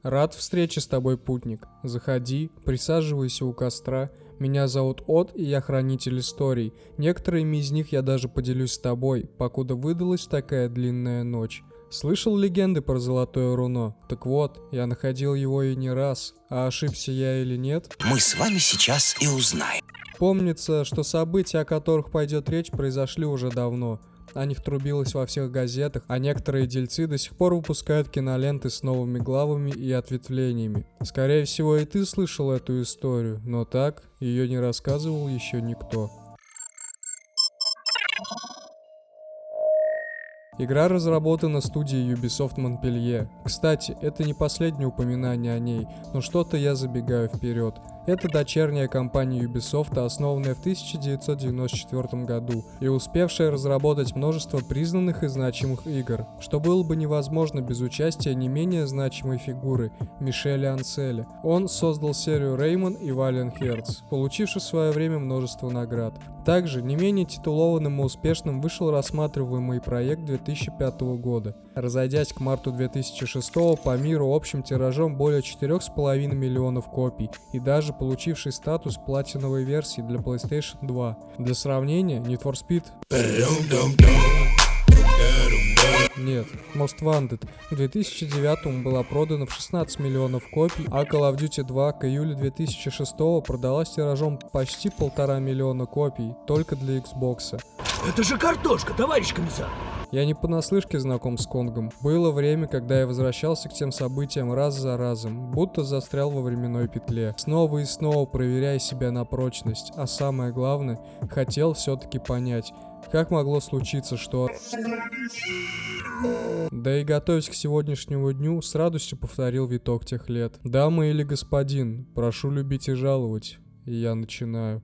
Рад встрече с тобой, путник. Заходи, присаживайся у костра. Меня зовут От, и я хранитель историй. Некоторыми из них я даже поделюсь с тобой, покуда выдалась такая длинная ночь. Слышал легенды про золотое руно? Так вот, я находил его и не раз. А ошибся я или нет? Мы с вами сейчас и узнаем. Помнится, что события, о которых пойдет речь, произошли уже давно. О них трубилось во всех газетах, а некоторые дельцы до сих пор выпускают киноленты с новыми главами и ответвлениями. Скорее всего, и ты слышал эту историю, но так ее не рассказывал еще никто. Игра разработана студией Ubisoft Montpellier. Кстати, это не последнее упоминание о ней, но что-то я забегаю вперед. Это дочерняя компания Ubisoft, основанная в 1994 году и успевшая разработать множество признанных и значимых игр, что было бы невозможно без участия не менее значимой фигуры Мишеля Анселя. Он создал серию Rayman и Valiant Hearts, получивших в свое время множество наград. Также не менее титулованным и успешным вышел рассматриваемый проект 2005 года, разойдясь к марту 2006 по миру общим тиражом более 4,5 миллионов копий и даже получивший статус платиновой версии для PlayStation 2. Для сравнения, Need for Speed... Нет, Most Wanted в 2009 была продана в 16 миллионов копий, а Call of Duty 2 к июлю 2006 продалась тиражом почти 1,5 миллиона копий, только для Xbox. Это же картошка, товарищ комиссар! Я не понаслышке знаком с Конгом. Было время, когда я возвращался к тем событиям раз за разом, будто застрял во временной петле, снова и снова проверяя себя на прочность, а самое главное, хотел все-таки понять, как могло случиться, что... Да и готовясь к сегодняшнему дню, с радостью повторил виток тех лет. Дама или господин, прошу любить и жаловать. И я начинаю.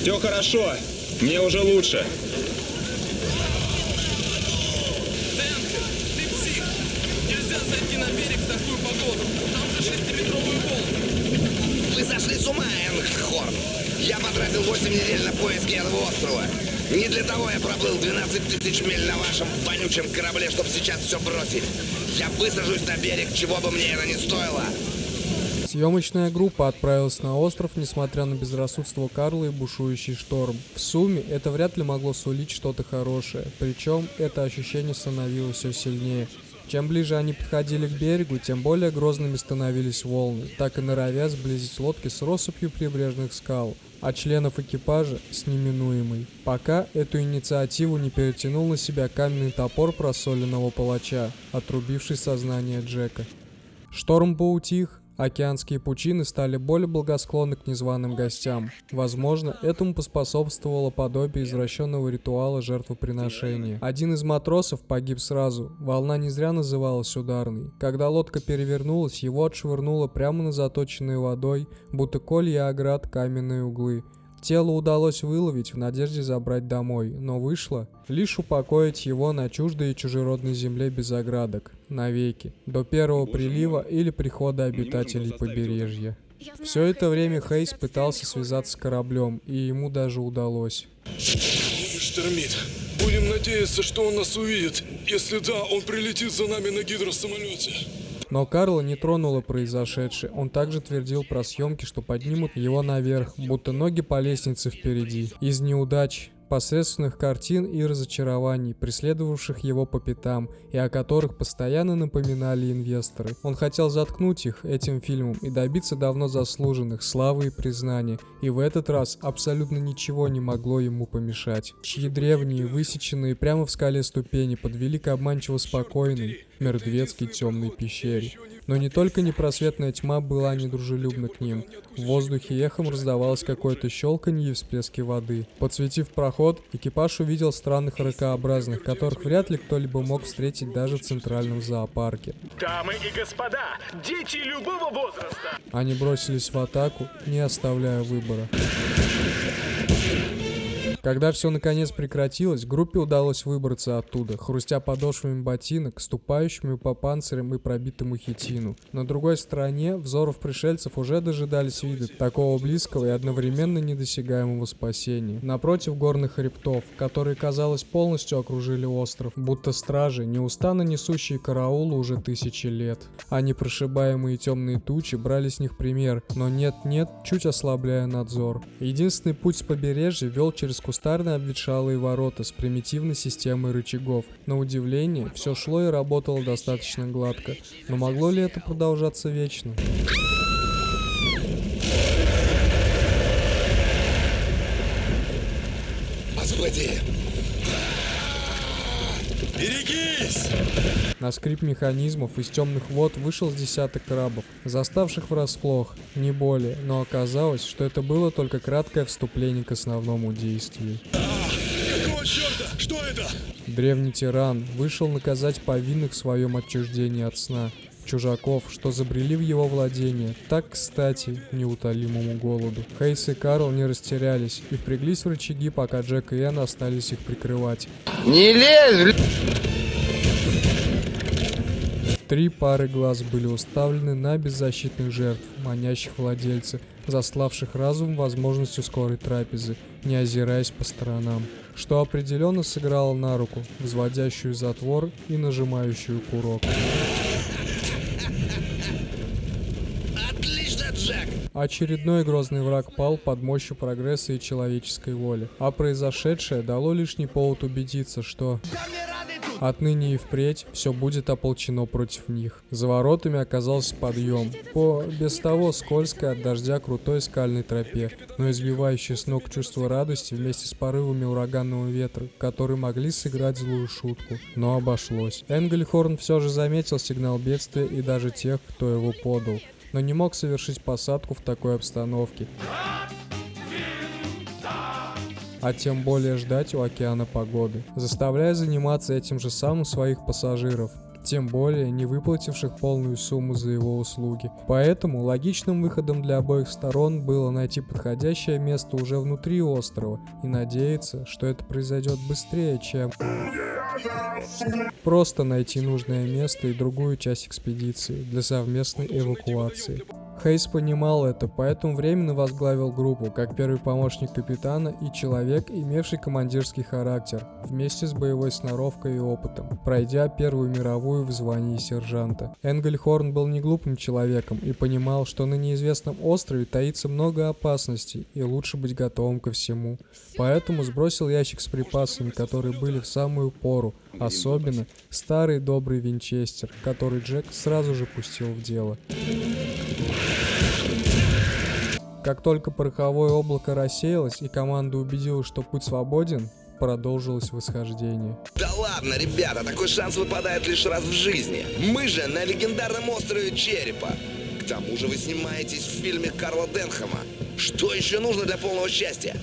Все хорошо, мне уже лучше. Дэнк, ты псих! Нельзя зайти на берег в такую погоду. Там же 6-метровые волны. Вы сошли с ума, Энгхорн. Я потратил 8 недель на поиски этого острова. Не для того я проплыл 12 тысяч миль на вашем вонючем корабле, чтобы сейчас все бросить. Я высажусь на берег, чего бы мне это ни стоило. Съемочная группа отправилась на остров, несмотря на безрассудство Карла и бушующий шторм. В сумме это вряд ли могло сулить что-то хорошее, причем это ощущение становилось все сильнее. Чем ближе они подходили к берегу, тем более грозными становились волны, так и норовя сблизить лодки с россыпью прибрежных скал, а членов экипажа с неминуемой. Пока эту инициативу не перетянул на себя каменный топор просоленного палача, отрубивший сознание Джека. Шторм поутих. Океанские пучины стали более благосклонны к незваным гостям. Возможно, этому поспособствовало подобие извращенного ритуала жертвоприношения. Один из матросов погиб сразу. Волна не зря называлась ударной. Когда лодка перевернулась, его отшвырнуло прямо на заточенные водой, будто колья оград, каменные углы. Тело удалось выловить в надежде забрать домой, но вышло лишь упокоить его на чуждой и чужеродной земле без оградок, навеки, до первого прилива или прихода обитателей побережья. Все это время Хейс пытался связаться с кораблем, и ему даже удалось. Штормит. Будем надеяться, что он нас увидит. Если да, он прилетит за нами на гидросамолете. Но Карла не тронуло произошедшее, он также твердил про съемки, что поднимут его наверх, будто ноги по лестнице впереди. Из неудач, посредственных картин и разочарований, преследовавших его по пятам, и о которых постоянно напоминали инвесторы. Он хотел заткнуть их этим фильмом и добиться давно заслуженных славы и признания, и в этот раз абсолютно ничего не могло ему помешать. Чьи древние, высеченные прямо в скале ступени подвели к обманчиво спокойной, мертвецкой темной пещере. Но не только непросветная тьма была недружелюбна к ним. В воздухе эхом раздавалось какое-то щелканье и всплески воды. Подсветив проход, экипаж увидел странных ракообразных, которых вряд ли кто-либо мог встретить даже в центральном зоопарке. Дамы и господа, дети любого возраста! Они бросились в атаку, не оставляя выбора. Когда все наконец прекратилось, группе удалось выбраться оттуда, хрустя подошвами ботинок, ступающими по панцирям и пробитому хитину. На другой стороне взоров пришельцев уже дожидались вида такого близкого и одновременно недосягаемого спасения. Напротив горных хребтов, которые, казалось, полностью окружили остров, будто стражи, неустанно несущие караулы уже тысячи лет. А непрошибаемые темные тучи брали с них пример, но нет-нет, чуть ослабляя надзор. Единственный путь с побережья вел через кустарно обветшалые ворота с примитивной системой рычагов. На удивление, все шло и работало достаточно гладко. Но могло ли это продолжаться вечно? Господи! Берегись! На скрип механизмов из темных вод вышел с десяток крабов, заставших врасплох, не более, но оказалось, что это было только краткое вступление к основному действию. Какого черта? Что это? Древний тиран вышел наказать повинных в своем отчуждении от сна, чужаков, что забрели в его владение, так кстати, неутолимому голоду. Хейс и Карл не растерялись и впряглись в рычаги, пока Джек и Энн остались их прикрывать. Не лезь! 3 пары глаз были уставлены на беззащитных жертв, манящих владельца, заславших разум возможностью скорой трапезы, не озираясь по сторонам, что определенно сыграло на руку, взводящую затвор и нажимающую курок. Отлично, Джек! Очередной грозный враг пал под мощью прогресса и человеческой воли, а произошедшее дало лишний повод убедиться, что отныне и впредь все будет ополчено против них. За воротами оказался подъем по без того скользкой от дождя крутой скальной тропе, но избивающий с ног чувство радости вместе с порывами ураганного ветра, которые могли сыграть злую шутку. Но обошлось. Энгельхорн все же заметил сигнал бедствия и даже тех, кто его подал, но не мог совершить посадку в такой обстановке. А тем более ждать у океана погоды, заставляя заниматься этим же самым своих пассажиров, тем более не выплативших полную сумму за его услуги. Поэтому логичным выходом для обоих сторон было найти подходящее место уже внутри острова и надеяться, что это произойдет быстрее, чем просто найти нужное место и другую часть экспедиции для совместной эвакуации. Хейс понимал это, поэтому временно возглавил группу, как первый помощник капитана и человек, имевший командирский характер, вместе с боевой сноровкой и опытом, пройдя Первую мировую в звании сержанта. Энгельхорн был не глупым человеком и понимал, что на неизвестном острове таится много опасностей и лучше быть готовым ко всему. Поэтому сбросил ящик с припасами, которые были в самую пору, особенно старый добрый винчестер, который Джек сразу же пустил в дело. Как только пороховое облако рассеялось и команда убедилась, что путь свободен, продолжилось восхождение. Да ладно, ребята, такой шанс выпадает лишь раз в жизни. Мы же на легендарном острове Черепа. К тому же вы снимаетесь в фильме Карла Денхэма. Что еще нужно для полного счастья?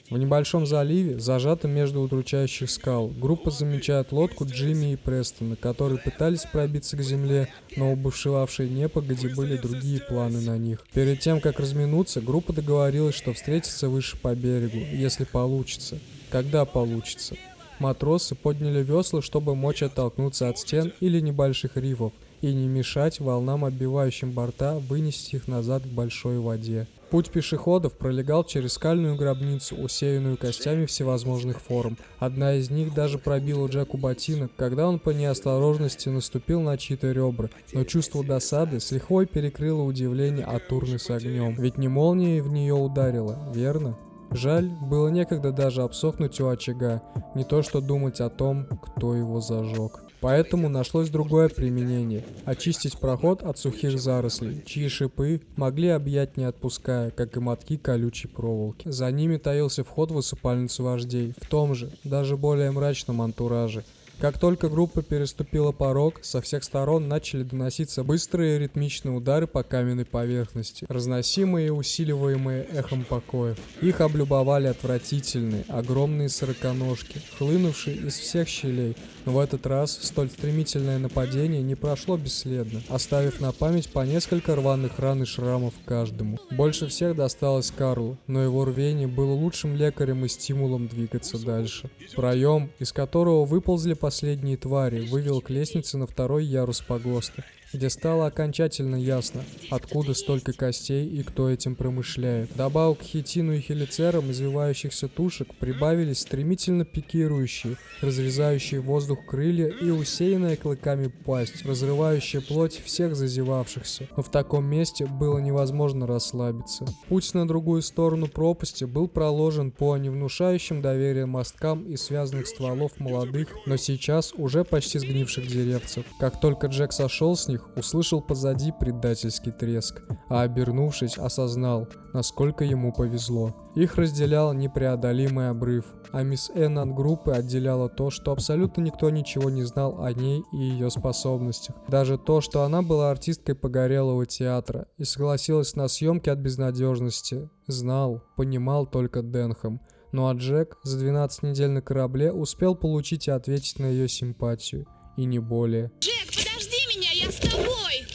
В небольшом заливе, зажатом между удручающих скал, группа замечает лодку Джимми и Престона, которые пытались пробиться к земле, но у бушевавшей непогоди были другие планы на них. Перед тем, как разминуться, группа договорилась, что встретится выше по берегу, если получится. Когда получится. Матросы подняли весла, чтобы мочь оттолкнуться от стен или небольших рифов, и не мешать волнам, оббивающим борта, вынести их назад к большой воде. Путь пешеходов пролегал через скальную гробницу, усеянную костями всевозможных форм. Одна из них даже пробила Джеку ботинок, когда он по неосторожности наступил на чьи-то ребра, но чувство досады с лихвой перекрыло удивление от урны с огнем. Ведь не молния в нее ударила, верно? Жаль, было некогда даже обсохнуть у очага, не то что думать о том, кто его зажег. Поэтому нашлось другое применение – очистить проход от сухих зарослей, чьи шипы могли объять не отпуская, как и мотки колючей проволоки. За ними таился вход в усыпальницу вождей, в том же, даже более мрачном антураже. Как только группа переступила порог, со всех сторон начали доноситься быстрые ритмичные удары по каменной поверхности, разносимые и усиливаемые эхом покоев. Их облюбовали отвратительные, огромные сороконожки, хлынувшие из всех щелей, но в этот раз столь стремительное нападение не прошло бесследно, оставив на память по несколько рваных ран и шрамов каждому. Больше всех досталось Карлу, но его рвение было лучшим лекарем и стимулом двигаться дальше. Проем, из которого выползли последние твари, вывел к лестнице на второй ярус погоста, где стало окончательно ясно, откуда столько костей и кто этим промышляет. Добавок к хитину и хелицерам извивающихся тушек прибавились стремительно пикирующие, разрезающие воздух крылья и усеянная клыками пасть, разрывающая плоть всех зазевавшихся. Но в таком месте было невозможно расслабиться. Путь на другую сторону пропасти был проложен по невнушающим доверия мосткам из связанных стволов молодых, но сейчас уже почти сгнивших деревцев. Как только Джек сошел с них, услышал позади предательский треск, а обернувшись, осознал, насколько ему повезло. Их разделял непреодолимый обрыв, а мисс Энн от группы отделяло то, что абсолютно никто ничего не знал о ней и ее способностях. Даже то, что она была артисткой погорелого театра и согласилась на съемки от безнадежности, знал, понимал только Денхэм. Ну а Джек за 12 недель на корабле успел получить и ответить на ее симпатию. И не более. Джек, подожди меня, я с тобой!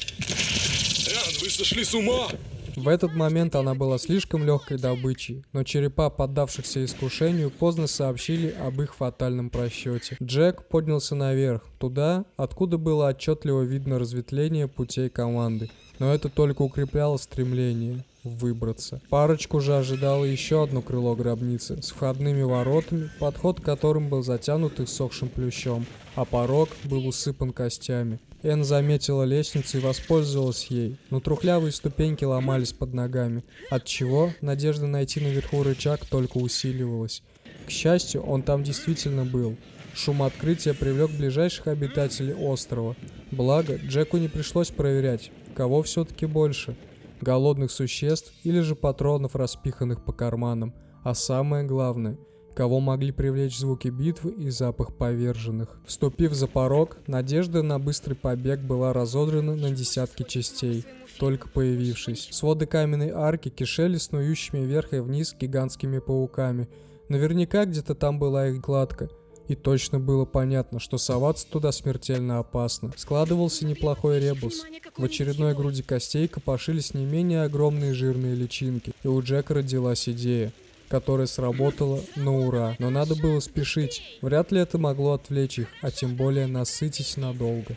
Энн, вы сошли с ума? В этот момент она была слишком легкой добычей, но черепа поддавшихся искушению поздно сообщили об их фатальном просчете. Джек поднялся наверх, туда, откуда было отчетливо видно разветвление путей команды, но это только укрепляло стремление выбраться. Парочку же ожидало еще одно крыло гробницы с входными воротами, подход к которым был затянут иссохшим плющом, а порог был усыпан костями. Энн заметила лестницу и воспользовалась ей, но трухлявые ступеньки ломались под ногами, отчего надежда найти наверху рычаг только усиливалась. К счастью, он там действительно был. Шум открытия привлек ближайших обитателей острова. Благо, Джеку не пришлось проверять, кого все-таки больше – голодных существ или же патронов, распиханных по карманам, а самое главное – кого могли привлечь звуки битвы и запах поверженных. Вступив за порог, надежда на быстрый побег была разодрана на десятки частей, только появившись. Своды каменной арки кишели снующими вверх и вниз гигантскими пауками. Наверняка где-то там была их кладка. И точно было понятно, что соваться туда смертельно опасно. Складывался неплохой ребус. В очередной груди костей копошились не менее огромные жирные личинки, и у Джека родилась идея, которая сработала на ура. Но надо было спешить. Вряд ли это могло отвлечь их, а тем более насытить надолго.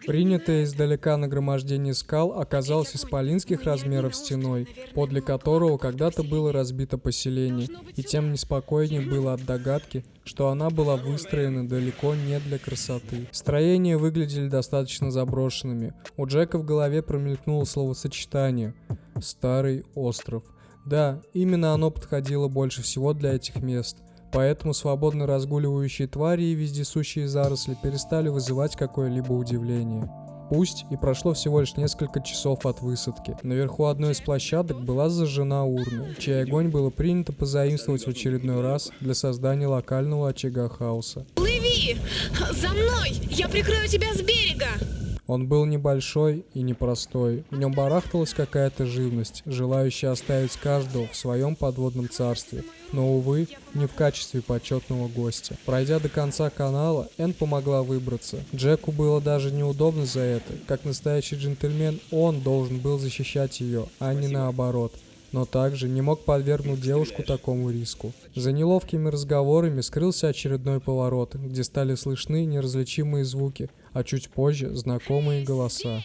Принятое издалека нагромождение скал оказалось исполинских размеров стеной, подле которого когда-то было разбито поселение, и тем неспокойнее было от догадки, что она была выстроена далеко не для красоты. Строения выглядели достаточно заброшенными. У Джека в голове промелькнуло словосочетание «Старый остров». Да, именно оно подходило больше всего для этих мест. Поэтому свободно разгуливающие твари и вездесущие заросли перестали вызывать какое-либо удивление. Пусть и прошло всего лишь несколько часов от высадки. Наверху одной из площадок была зажжена урна, чей огонь было принято позаимствовать в очередной раз для создания локального очага хаоса. Плыви! За мной! Я прикрою тебя с берега! Он был небольшой и непростой. В нем барахталась какая-то живность, желающая оставить каждого в своем подводном царстве. Но, увы, не в качестве почетного гостя. Пройдя до конца канала, Энн помогла выбраться. Джеку было даже неудобно за это. Как настоящий джентльмен, он должен был защищать ее, а не наоборот. Но также не мог подвергнуть девушку такому риску. За неловкими разговорами скрылся очередной поворот, где стали слышны неразличимые звуки, а чуть позже знакомые голоса.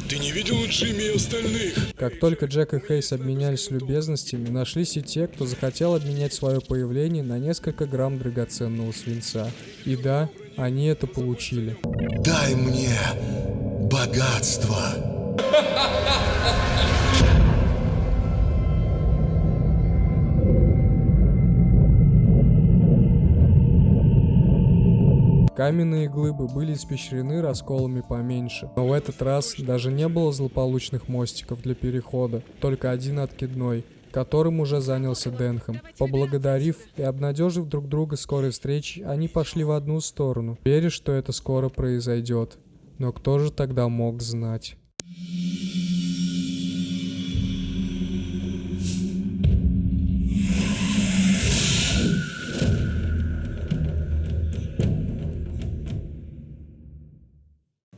Ты не видел Джимми и остальных? Как только Джек и Хейс обменялись любезностями, нашлись и те, кто захотел обменять свое появление на несколько грамм драгоценного свинца. И да, они это получили. Дай мне богатство. Каменные глыбы были испещрены расколами поменьше, но в этот раз даже не было злополучных мостиков для перехода, только один откидной, которым уже занялся Денхэм. Поблагодарив и обнадежив друг друга скорой встречи, они пошли в одну сторону, веря, что это скоро произойдет. Но кто же тогда мог знать?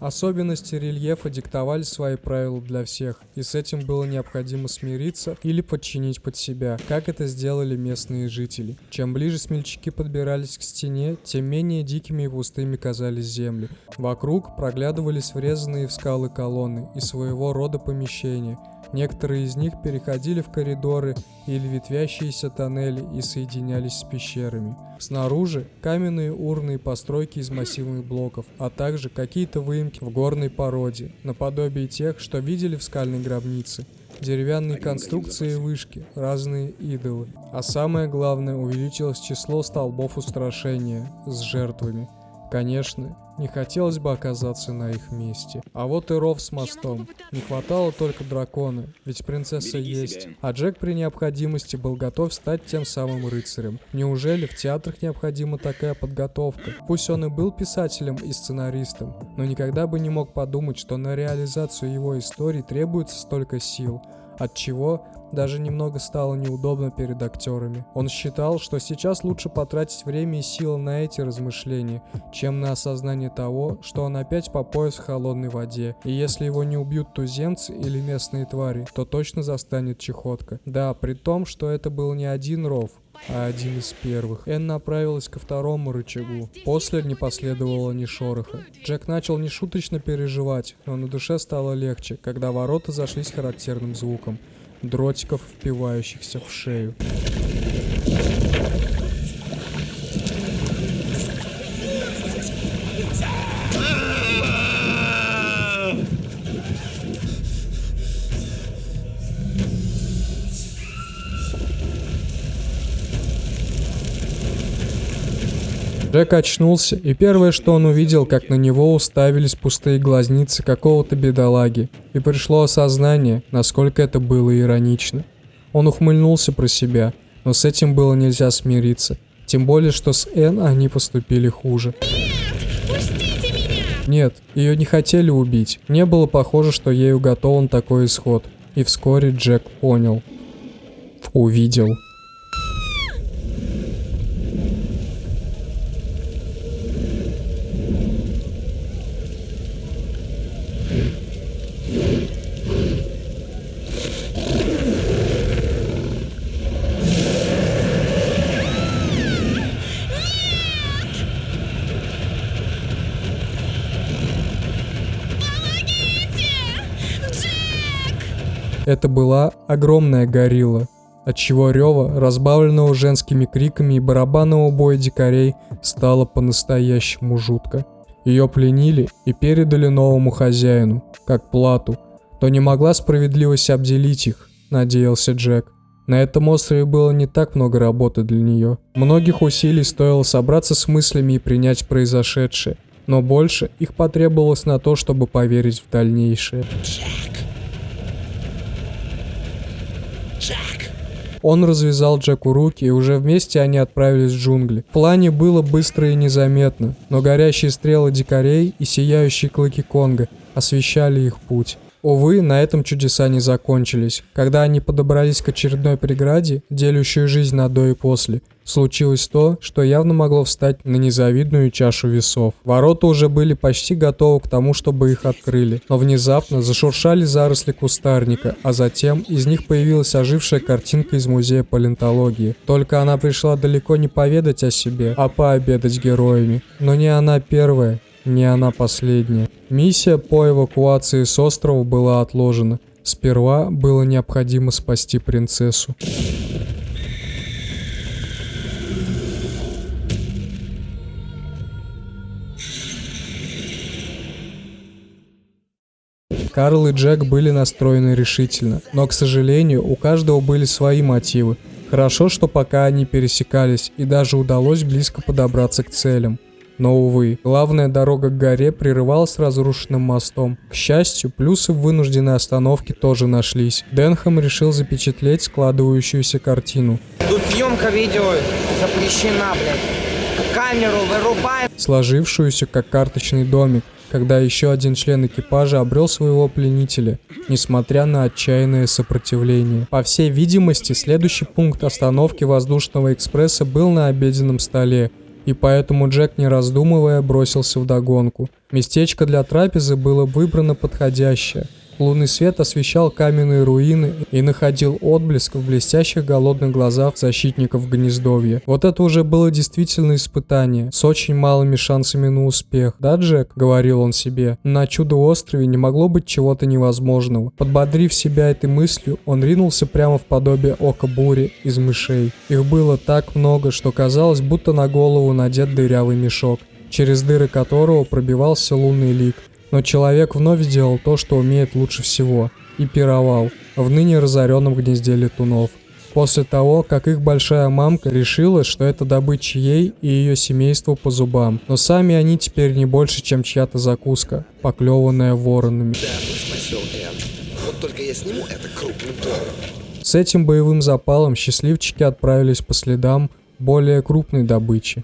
Особенности рельефа диктовали свои правила для всех, и с этим было необходимо смириться или подчинить под себя, как это сделали местные жители. Чем ближе смельчаки подбирались к стене, тем менее дикими и пустыми казались земли. Вокруг проглядывались врезанные в скалы колонны и своего рода помещения. Некоторые из них переходили в коридоры или ветвящиеся тоннели и соединялись с пещерами. Снаружи каменные урны и постройки из массивных блоков, а также какие-то выемки в горной породе, наподобие тех, что видели в скальной гробнице. Деревянные конструкции и вышки, разные идолы. А самое главное, увеличилось число столбов устрашения с жертвами. Конечно, не хотелось бы оказаться на их месте. А вот и ров с мостом. Не хватало только дракона, ведь принцесса есть. А Джек при необходимости был готов стать тем самым рыцарем. Неужели в театрах необходима такая подготовка? Пусть он и был писателем и сценаристом, но никогда бы не мог подумать, что на реализацию его истории требуется столько сил. Отчего даже немного стало неудобно перед актерами. Он считал, что сейчас лучше потратить время и силы на эти размышления, чем на осознание того, что он опять по пояс в холодной воде, и если его не убьют туземцы или местные твари, то точно застанет чехотка. Да, при том, что это был не один ров, а один из первых. Энн направилась ко второму рычагу. После не последовало ни шороха. Джек начал нешуточно переживать, но на душе стало легче, когда ворота зашлись характерным звуком дротиков, впивающихся в шею. Джек очнулся, и первое, что он увидел, как на него уставились пустые глазницы какого-то бедолаги, и пришло осознание, насколько это было иронично. Он ухмыльнулся про себя, но с этим было нельзя смириться, тем более, что с Энн они поступили хуже. Пустите меня! Нет, ее не хотели убить, не было похоже, что ей уготован такой исход, и вскоре Джек понял. Увидел. Это была огромная горилла, отчего рева, разбавленного женскими криками и барабанного боя дикарей, стало по-настоящему жутко. Ее пленили и передали новому хозяину, как плату, но не могла справедливость обделить их, надеялся Джек. На этом острове было не так много работы для нее. Многих усилий стоило собраться с мыслями и принять произошедшее, но больше их потребовалось на то, чтобы поверить в дальнейшее. Он развязал Джеку руки, и уже вместе они отправились в джунгли. В плане было быстро и незаметно, но горящие стрелы дикарей и сияющие клыки Конга освещали их путь. Увы, на этом чудеса не закончились. Когда они подобрались к очередной преграде, делящей жизнь на до и после, случилось то, что явно могло встать на незавидную чашу весов. Ворота уже были почти готовы к тому, чтобы их открыли, но внезапно зашуршали заросли кустарника, а затем из них появилась ожившая картинка из музея палеонтологии. Только она пришла далеко не поведать о себе, а пообедать героями. Но не она первая, не она последняя. Миссия по эвакуации с острова была отложена. Сперва было необходимо спасти принцессу. Карл и Джек были настроены решительно, но, к сожалению, у каждого были свои мотивы. Хорошо, что пока они пересекались, и даже удалось близко подобраться к целям. Но, увы, главная дорога к горе прерывалась разрушенным мостом. К счастью, плюсы в вынужденной остановке тоже нашлись. Денхэм решил запечатлеть складывающуюся картину. Тут съемка видео запрещена, блядь. Камеру вырубай. Сложившуюся как карточный домик, когда еще один член экипажа обрел своего пленителя, несмотря на отчаянное сопротивление. По всей видимости, следующий пункт остановки воздушного экспресса был на обеденном столе, и поэтому Джек, не раздумывая, бросился вдогонку. Местечко для трапезы было выбрано подходящее. Лунный свет освещал каменные руины и находил отблеск в блестящих голодных глазах защитников гнездовья. Вот это уже было действительно испытание, с очень малыми шансами на успех. «Да, Джек?» — говорил он себе. «На чудо-острове не могло быть чего-то невозможного». Подбодрив себя этой мыслью, он ринулся прямо в подобие ока бури из мышей. Их было так много, что казалось, будто на голову надет дырявый мешок, через дыры которого пробивался лунный лик. Но человек вновь сделал то, что умеет лучше всего, и пировал в ныне разоренном гнезде летунов. После того, как их большая мамка решила, что это добыча ей и ее семейству по зубам. Но сами они теперь не больше, чем чья-то закуска, поклеванная воронами. Да, спросил Энн. Вот только я сниму это крупным планом. С этим боевым запалом счастливчики отправились по следам более крупной добычи.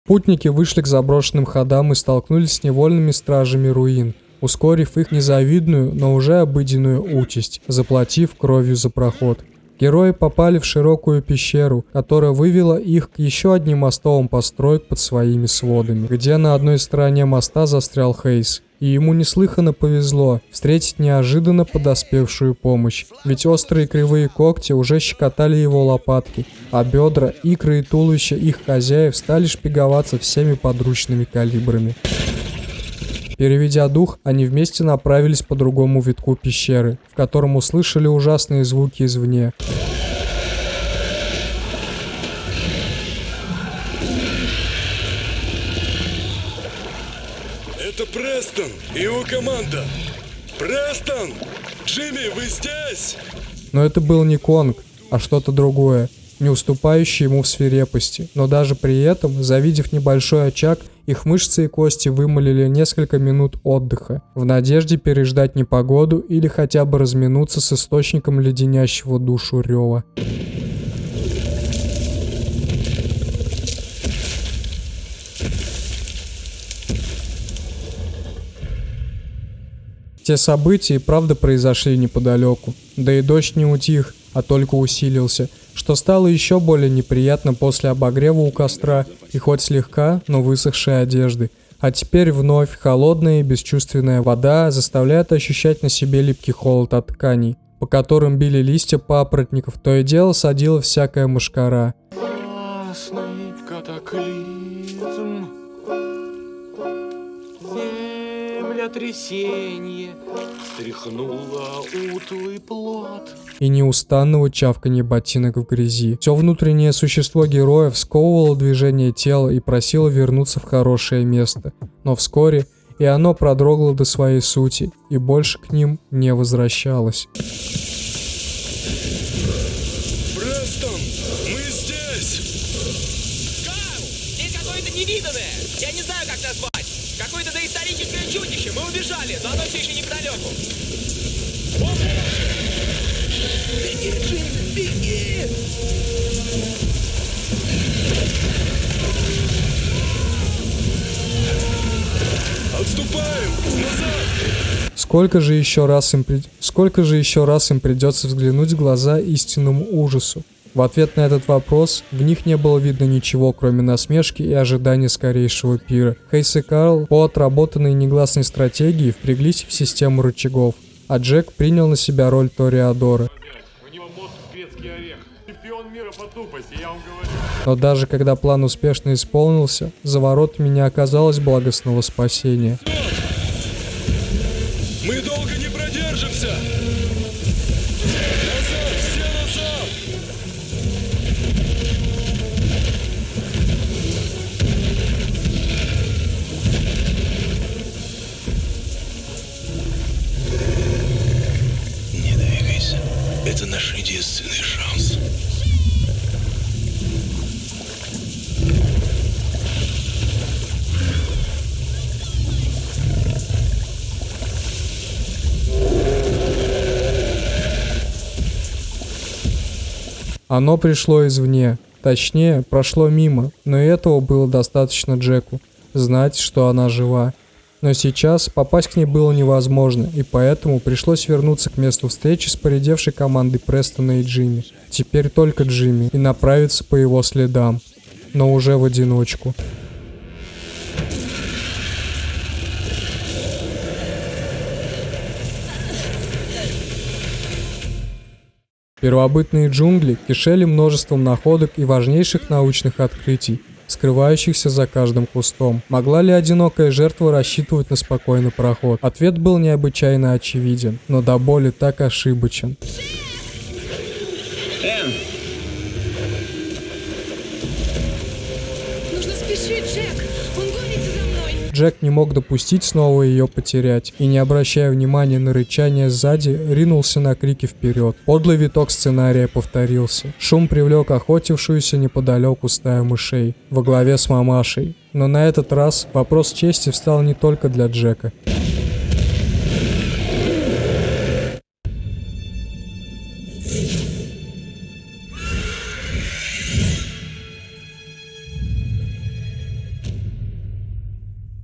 Путники вышли к заброшенным ходам и столкнулись с невольными стражами руин, ускорив их незавидную, но уже обыденную участь, заплатив кровью за проход. Герои попали в широкую пещеру, которая вывела их к еще одним мостовым постройкам под своими сводами, где на одной стороне моста застрял Хейс. И ему неслыханно повезло встретить неожиданно подоспевшую помощь, ведь острые кривые когти уже щекотали его лопатки, а бедра, икры и туловища их хозяев стали шпиговаться всеми подручными калибрами. Переведя дух, они вместе направились по другому витку пещеры, в котором услышали ужасные звуки извне. Это Престон и его команда. Престон! Джимми, вы здесь? Но это был не Конг, а что-то другое, не уступающее ему в свирепости. Но даже при этом, завидев небольшой очаг, их мышцы и кости вымолили несколько минут отдыха, в надежде переждать непогоду или хотя бы разминуться с источником леденящего душу рева. Те события и правда произошли неподалеку, да и дождь не утих, а только усилился, что стало еще более неприятно после обогрева у костра и хоть слегка, но высохшей одежды. А теперь вновь холодная и бесчувственная вода заставляет ощущать на себе липкий холод от тканей, по которым били листья папоротников, то и дело садила всякая мошкара. Красный катаклизм, землетрясение стряхнуло утлый плод. И неустанного чавканья ботинок в грязи. Все внутреннее существо героев сковывало движение тела и просило вернуться в хорошее место. Но вскоре и оно продрогло до своей сути, и больше к ним не возвращалось. Престон, мы здесь! Карл! Здесь какое-то невиданное! Я не знаю, как назвать! Какое-то доисторическое чудище! Мы убежали, но оно все еще неподалеку! Беги, Джимми, беги! Отступаем! Назад! Сколько же еще раз им придется взглянуть в глаза истинному ужасу? В ответ на этот вопрос в них не было видно ничего, кроме насмешки и ожидания скорейшего пира. Хейс и Карл по отработанной негласной стратегии впряглись в систему рычагов, а Джек принял на себя роль Тореадора. У него мозг грецкий орех. Чемпион мира по тупости, я вам говорю. Но даже когда план успешно исполнился, за воротами не оказалось благостного спасения. Мы долго не продержимся! Назад, все назад! Оно пришло извне. Точнее, прошло мимо, но и этого было достаточно Джеку. Знать, что она жива. Но сейчас попасть к ней было невозможно, и поэтому пришлось вернуться к месту встречи с поредевшей командой Престона и Джимми. Теперь только Джимми, и направиться по его следам. Но уже в одиночку. Первобытные джунгли кишели множеством находок и важнейших научных открытий, скрывающихся за каждым кустом. Могла ли одинокая жертва рассчитывать на спокойный проход? Ответ был необычайно очевиден, но до боли так ошибочен. Нужно спешить, Джек. Он гонится за мной. Джек не мог допустить снова ее потерять, и, не обращая внимания на рычание сзади, ринулся на крики вперед. Подлый виток сценария повторился. Шум привлек охотившуюся неподалеку стаю мышей, во главе с мамашей. Но на этот раз вопрос чести встал не только для Джека.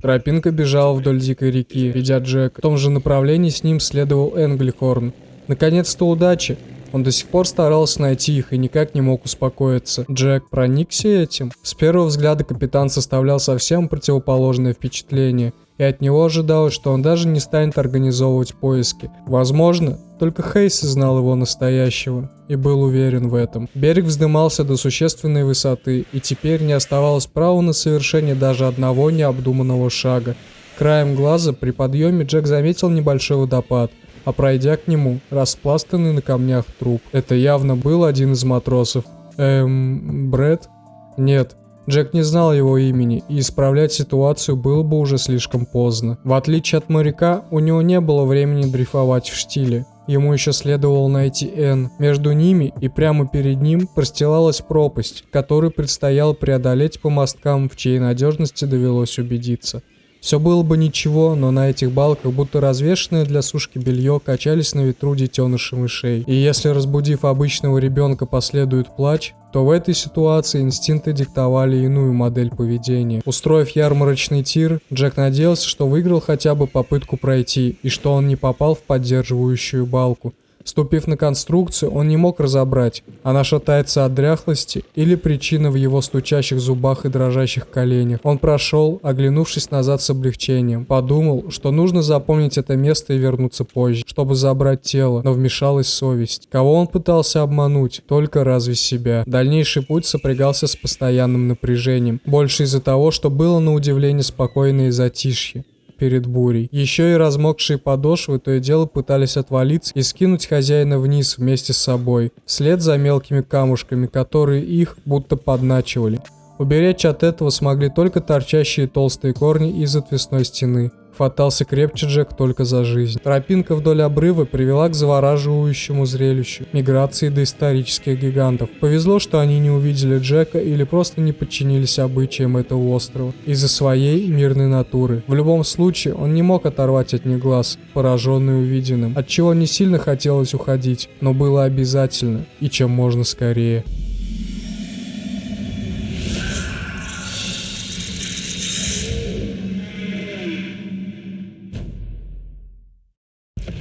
Тропинка бежала вдоль дикой реки, ведя Джека. В том же направлении с ним следовал Энглихорн. Наконец-то удачи! Он до сих пор старался найти их и никак не мог успокоиться. Джек проникся этим. С первого взгляда капитан составлял совсем противоположное впечатление, и от него ожидалось, что он даже не станет организовывать поиски. Возможно, только Хейс знал его настоящего и был уверен в этом. Берег вздымался до существенной высоты, и теперь не оставалось права на совершение даже одного необдуманного шага. Краем глаза при подъеме Джек заметил небольшой водопад, а пройдя к нему, распластанный на камнях труп. Это явно был один из матросов. Брэд? Нет. Джек не знал его имени, и исправлять ситуацию было бы уже слишком поздно. В отличие от моряка, у него не было времени дрейфовать в штиле. Ему еще следовало найти Энн. Между ними и прямо перед ним простилалась пропасть, которую предстояло преодолеть по мосткам, в чьей надежности довелось убедиться. Все было бы ничего, но на этих балках, будто развешенное для сушки белье, качались на ветру детеныши мышей. И если, разбудив обычного ребенка, последует плач, то в этой ситуации инстинкты диктовали иную модель поведения. Устроив ярмарочный тир, Джек надеялся, что выиграл хотя бы попытку пройти, и что он не попал в поддерживающую балку. Ступив на конструкцию, он не мог разобрать, она шатается от дряхлости или причина в его стучащих зубах и дрожащих коленях. Он прошел, оглянувшись назад с облегчением. Подумал, что нужно запомнить это место и вернуться позже, чтобы забрать тело, но вмешалась совесть. Кого он пытался обмануть? Только разве себя? Дальнейший путь сопрягался с постоянным напряжением. Больше из-за того, что было на удивление спокойное затишье перед бурей. Еще и размокшие подошвы то и дело пытались отвалиться и скинуть хозяина вниз вместе с собой, вслед за мелкими камушками, которые их будто подначивали. Уберечь от этого смогли только торчащие толстые корни из отвесной стены. Хватался крепче Джек только за жизнь. Тропинка вдоль обрыва привела к завораживающему зрелищу – миграции доисторических гигантов. Повезло, что они не увидели Джека или просто не подчинились обычаям этого острова из-за своей мирной натуры. В любом случае, он не мог оторвать от них глаз, пораженный увиденным, отчего не сильно хотелось уходить, но было обязательно и чем можно скорее.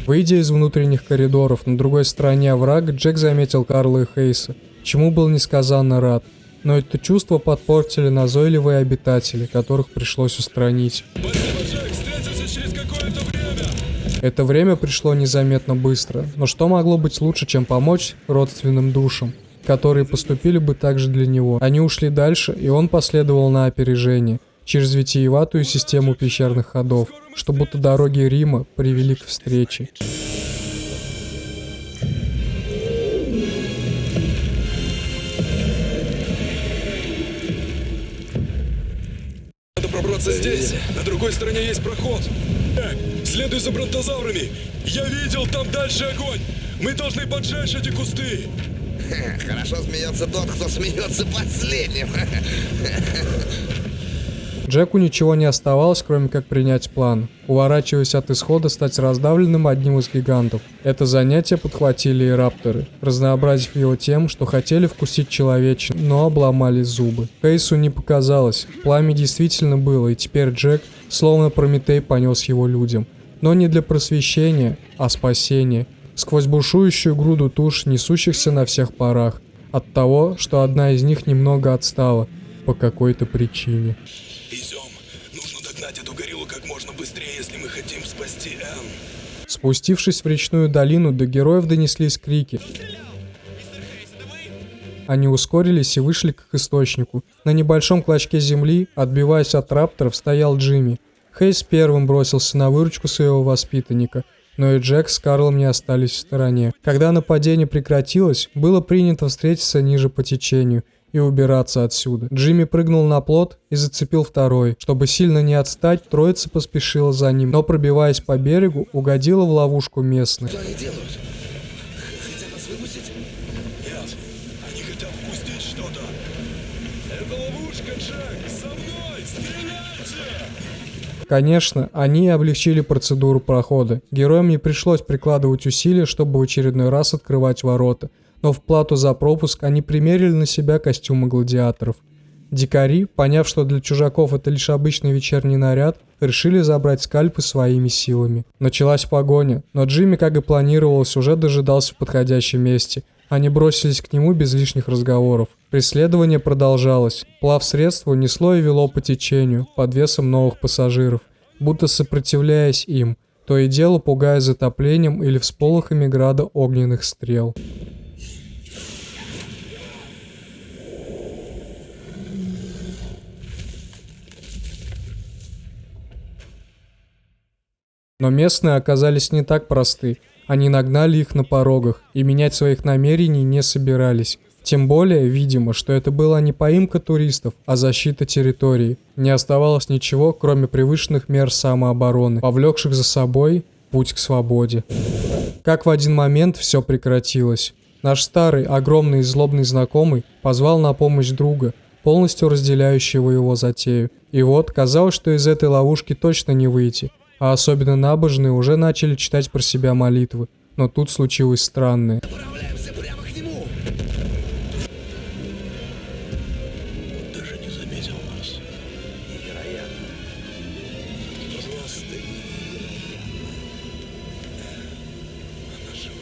Выйдя из внутренних коридоров на другой стороне оврага, Джек заметил Карла и Хейса, чему был несказанно рад. Но это чувство подпортили назойливые обитатели, которых пришлось устранить. Это время пришло незаметно быстро, но что могло быть лучше, чем помочь родственным душам, которые поступили бы так же для него. Они ушли дальше, и он последовал на опережение, через витиеватую систему пещерных ходов, что будто дороги Рима привели к встрече. Надо пробраться здесь, на другой стороне есть проход. Следуй за бронтозаврами. Я видел там дальше огонь. Мы должны поджечь эти кусты. Хорошо смеется тот, кто смеется последним. Джеку ничего не оставалось, кроме как принять план. Уворачиваясь от исхода, стать раздавленным одним из гигантов. Это занятие подхватили и рапторы, разнообразив его тем, что хотели вкусить человечину, но обломали зубы. Хейсу не показалось. Пламя действительно было, и теперь Джек, словно Прометей, понес его людям. Но не для просвещения, а спасения. Сквозь бушующую груду туш, несущихся на всех парах. От того, что одна из них немного отстала. По какой-то причине. Идем. Нужно догнать эту гориллу как можно быстрее, если мы хотим спасти Энн. Спустившись в речную долину, до героев донеслись крики. Они ускорились и вышли к их источнику. На небольшом клочке земли, отбиваясь от рапторов, стоял Джимми. Хейс первым бросился на выручку своего воспитанника, но и Джек с Карлом не остались в стороне. Когда нападение прекратилось, было принято встретиться ниже по течению и убираться отсюда. Джимми прыгнул на плот и зацепил второй. Чтобы сильно не отстать, троица поспешила за ним, но, пробиваясь по берегу, угодила в ловушку местных. Что они делают? Хотят нас выпустить? Нет, они хотят впустить что-то. Это ловушка, Джек! За мной! Стреляйте! Конечно, они облегчили процедуру прохода. Героям не пришлось прикладывать усилия, чтобы в очередной раз открывать ворота. Но в плату за пропуск они примерили на себя костюмы гладиаторов. Дикари, поняв, что для чужаков это лишь обычный вечерний наряд, решили забрать скальпы своими силами. Началась погоня, но Джимми, как и планировалось, уже дожидался в подходящем месте. Они бросились к нему без лишних разговоров. Преследование продолжалось. Плавсредство несло и вело по течению, под весом новых пассажиров, будто сопротивляясь им, то и дело пугая затоплением или всполохами града огненных стрел. Но местные оказались не так просты. Они нагнали их на порогах и менять своих намерений не собирались. Тем более, видимо, что это была не поимка туристов, а защита территории. Не оставалось ничего, кроме превышенных мер самообороны, повлекших за собой путь к свободе. Как в один момент все прекратилось. Наш старый, огромный и злобный знакомый позвал на помощь друга, полностью разделяющего его затею. И вот, казалось, что из этой ловушки точно не выйти. А особенно набожные уже начали читать про себя молитвы. Но тут случилось странное. Направляемся прямо к нему. Даже не заметил нас. Невероятно. Просто невероятно. Она жива.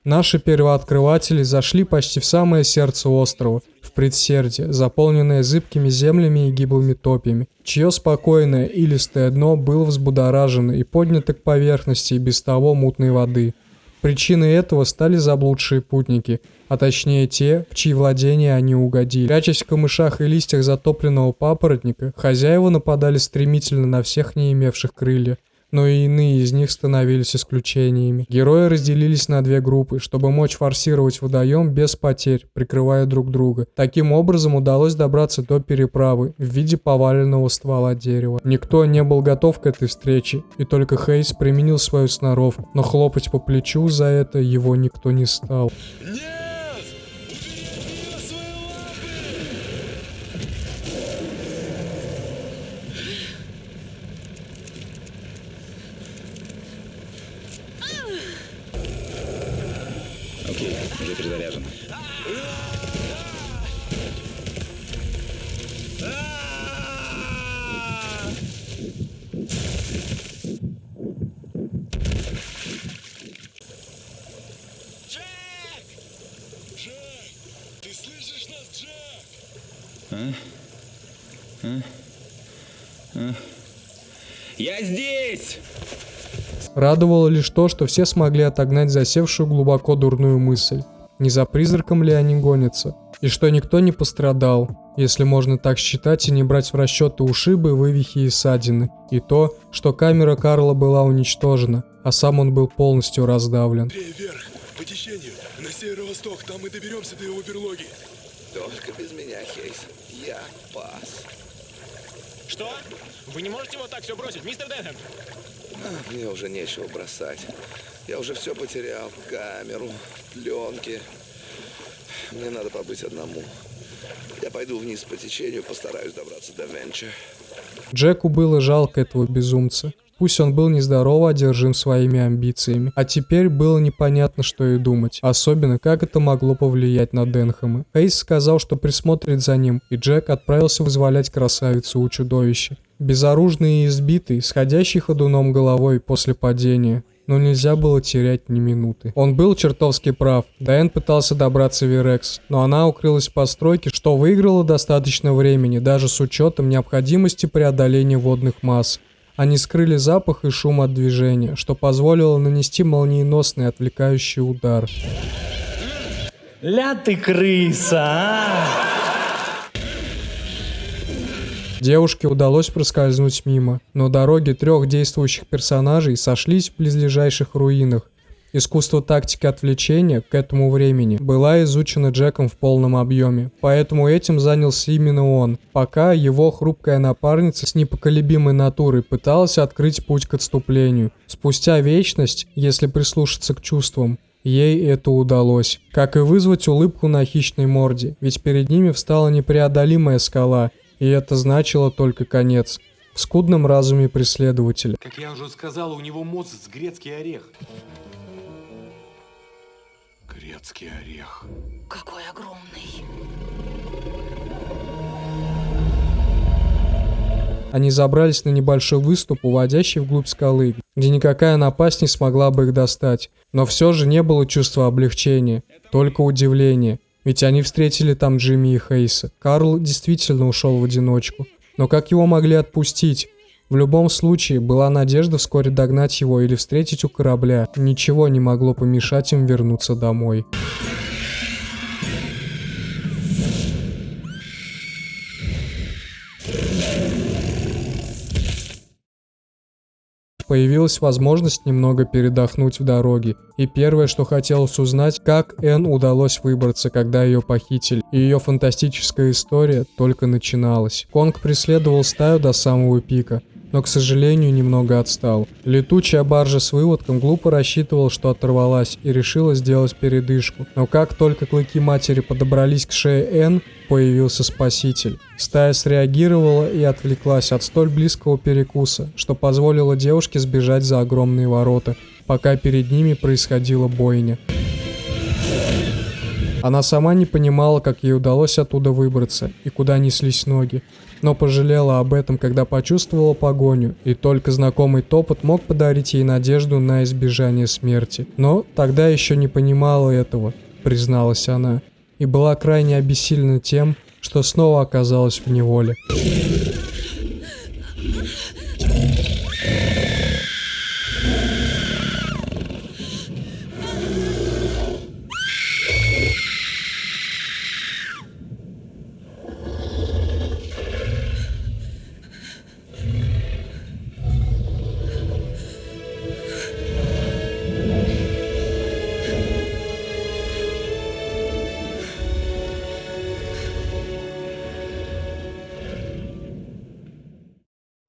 Наши первооткрыватели зашли почти в самое сердце острова, в предсердие, заполненное зыбкими землями и гиблыми топями, чье спокойное илистое дно было взбудоражено и поднято к поверхности и без того мутной воды. Причиной этого стали заблудшие путники, а точнее те, в чьи владения они угодили. Прячась в камышах и листьях затопленного папоротника, хозяева нападали стремительно на всех не имевших крылья. Но и иные из них становились исключениями. Герои разделились на две группы, чтобы мочь форсировать водоем без потерь, прикрывая друг друга. Таким образом удалось добраться до переправы в виде поваленного ствола дерева. Никто не был готов к этой встрече, и только Хейс применил свою сноровку, но хлопать по плечу за это его никто не стал. Окей, уже перезаряжен. Джек! Ты слышишь нас, Джек? Я здесь! Радовало лишь то, что все смогли отогнать засевшую глубоко дурную мысль. Не за призраком ли они гонятся? И что никто не пострадал, если можно так считать и не брать в расчеты ушибы, вывихи и ссадины. И то, что камера Карла была уничтожена, а сам он был полностью раздавлен. Вверх, по течению, на северо-восток, там мы доберемся до его берлоги. Только без меня, Хейс. Я пас. Что? Вы не можете вот так все бросить, мистер Денхэм? Мне уже нечего бросать. Я уже все потерял. Камеру, пленки. Мне надо побыть одному. Я пойду вниз по течению, постараюсь добраться до Венча. Джеку было жалко этого безумца. Пусть он был нездорово одержим своими амбициями, а теперь было непонятно, что и думать, особенно как это могло повлиять на Денхэма. Хейс сказал, что присмотрит за ним, и Джек отправился вызволять красавицу у чудовища. Безоружный и избитый, сходящий ходуном головой после падения. Но нельзя было терять ни минуты. Он был чертовски прав. Дайан пытался добраться в Вирекс, но она укрылась в постройке, что выиграло достаточно времени, даже с учетом необходимости преодоления водных масс. Они скрыли запах и шум от движения, что позволило нанести молниеносный отвлекающий удар. Ля ты крыса, а! Девушке удалось проскользнуть мимо, но дороги 3 действующих персонажей сошлись в близлежащих руинах. Искусство тактики отвлечения к этому времени была изучена Джеком в полном объеме, поэтому этим занялся именно он, пока его хрупкая напарница с непоколебимой натурой пыталась открыть путь к отступлению. Спустя вечность, если прислушаться к чувствам, ей это удалось. Как и вызвать улыбку на хищной морде, ведь перед ними встала непреодолимая скала, и это значило только конец. В скудном разуме преследователя. Как я уже сказал, у него мозг с грецкий орех. Грецкий орех. Какой огромный. Они забрались на небольшой выступ, уводящий вглубь скалы, где никакая напасть не смогла бы их достать. Но все же не было чувства облегчения, только удивление. Ведь они встретили там Джимми и Хейса. Карл действительно ушел в одиночку. Но как его могли отпустить? В любом случае, была надежда вскоре догнать его или встретить у корабля. Ничего не могло помешать им вернуться домой. Появилась возможность немного передохнуть в дороге, и первое, что хотелось узнать, как Энн удалось выбраться, когда ее похитили, и ее фантастическая история только начиналась. Конг преследовал стаю до самого пика, но, к сожалению, немного отстал. Летучая баржа с выводком глупо рассчитывала, что оторвалась, и решила сделать передышку. Но как только клыки матери подобрались к шее Энн, появился спаситель. Стая среагировала и отвлеклась от столь близкого перекуса, что позволило девушке сбежать за огромные ворота, пока перед ними происходила бойня. Она сама не понимала, как ей удалось оттуда выбраться и куда неслись ноги, но пожалела об этом, когда почувствовала погоню, и только знакомый топот мог подарить ей надежду на избежание смерти. Но тогда еще не понимала этого, призналась она, и была крайне обессилена тем, что снова оказалась в неволе.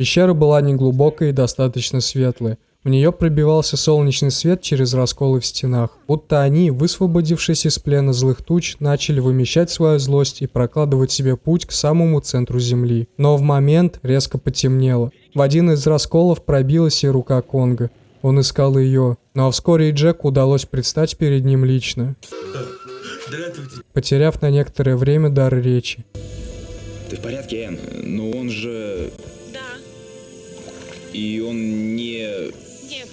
Пещера была неглубокая и достаточно светлая. В нее пробивался солнечный свет через расколы в стенах. Будто они, высвободившись из плена злых туч, начали вымещать свою злость и прокладывать себе путь к самому центру земли. Но в момент резко потемнело. В один из расколов пробилась и рука Конга. Он искал ее, но вскоре и Джеку удалось предстать перед ним лично, потеряв на некоторое время дар речи. Ты в порядке, Энн? Но он же... Да. И он не... Нет.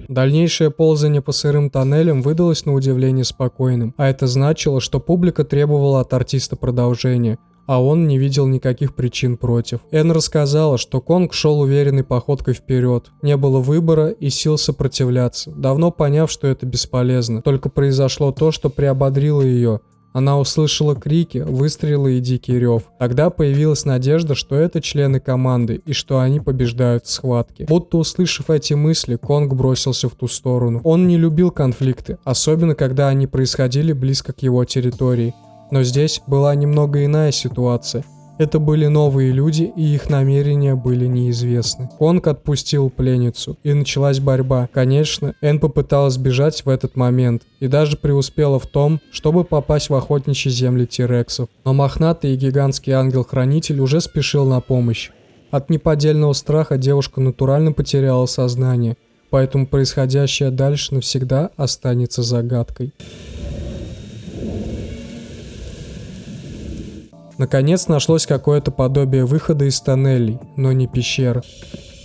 Дальнейшее ползание по сырым тоннелям выдалось на удивление спокойным, а это значило, что публика требовала от артиста продолжения, а он не видел никаких причин против. Энн рассказала, что Конг шел уверенной походкой вперед, не было выбора и сил сопротивляться, давно поняв, что это бесполезно. Только произошло то, что приободрило ее. Она услышала крики, выстрелы и дикий рев. Тогда появилась надежда, что это члены команды и что они побеждают в схватке. Будто услышав эти мысли, Конг бросился в ту сторону. Он не любил конфликты, особенно когда они происходили близко к его территории. Но здесь была немного иная ситуация. Это были новые люди, и их намерения были неизвестны. Конг отпустил пленницу, и началась борьба. Конечно, Энн попыталась бежать в этот момент, и даже преуспела в том, чтобы попасть в охотничьи земли Тирексов. Но мохнатый и гигантский ангел-хранитель уже спешил на помощь. От неподдельного страха девушка натурально потеряла сознание, поэтому происходящее дальше навсегда останется загадкой. Наконец нашлось какое-то подобие выхода из тоннелей, но не пещер.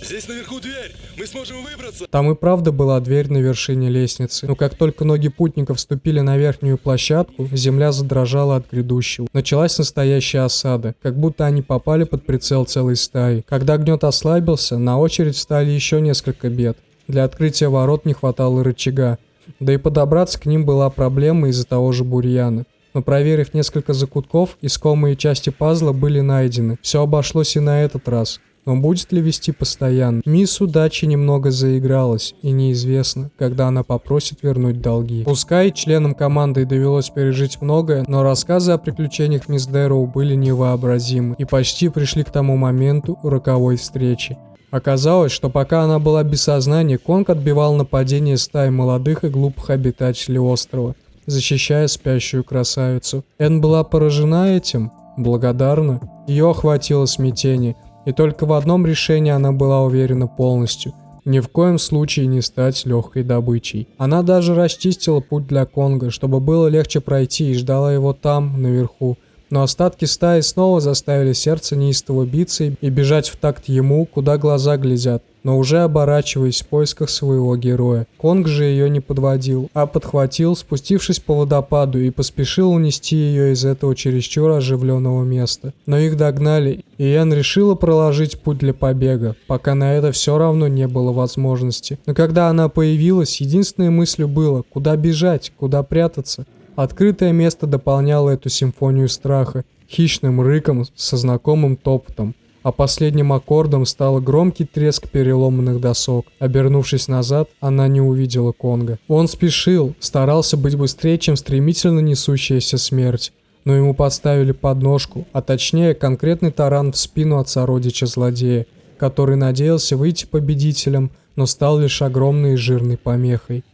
Здесь наверху дверь, мы сможем выбраться. Там и правда была дверь на вершине лестницы, но как только ноги путников вступили на верхнюю площадку, земля задрожала от грядущего. Началась настоящая осада, как будто они попали под прицел целой стаи. Когда гнет ослабился, на очередь встали еще несколько бед. Для открытия ворот не хватало рычага, да и подобраться к ним была проблема из-за того же бурьяна. Но проверив несколько закутков, искомые части пазла были найдены. Все обошлось и на этот раз. Но будет ли вести постоянно? Мисс Удачи немного заигралась, и неизвестно, когда она попросит вернуть долги. Пускай членам команды довелось пережить многое, но рассказы о приключениях мисс Дэроу были невообразимы и почти пришли к тому моменту роковой встречи. Оказалось, что пока она была без сознания, Конг отбивал нападение стаи молодых и глупых обитателей острова, защищая спящую красавицу. Энн была поражена этим, благодарна. Ее охватило смятение, и только в одном решении она была уверена полностью – ни в коем случае не стать легкой добычей. Она даже расчистила путь для Конга, чтобы было легче пройти, и ждала его там, наверху. Но остатки стаи снова заставили сердце неистово биться и бежать в такт ему, куда глаза глядят, но уже оборачиваясь в поисках своего героя. Конг же ее не подводил, а подхватил, спустившись по водопаду, и поспешил унести ее из этого чересчур оживленного места. Но их догнали, и Энн решила проложить путь для побега, пока на это все равно не было возможности. Но когда она появилась, единственной мыслью было, куда бежать, куда прятаться. Открытое место дополняло эту симфонию страха, хищным рыком со знакомым топотом, а последним аккордом стал громкий треск переломанных досок. Обернувшись назад, она не увидела Конга. Он спешил, старался быть быстрее, чем стремительно несущаяся смерть, но ему подставили подножку, а точнее конкретный таран в спину от сородича злодея, который надеялся выйти победителем, но стал лишь огромной и жирной помехой.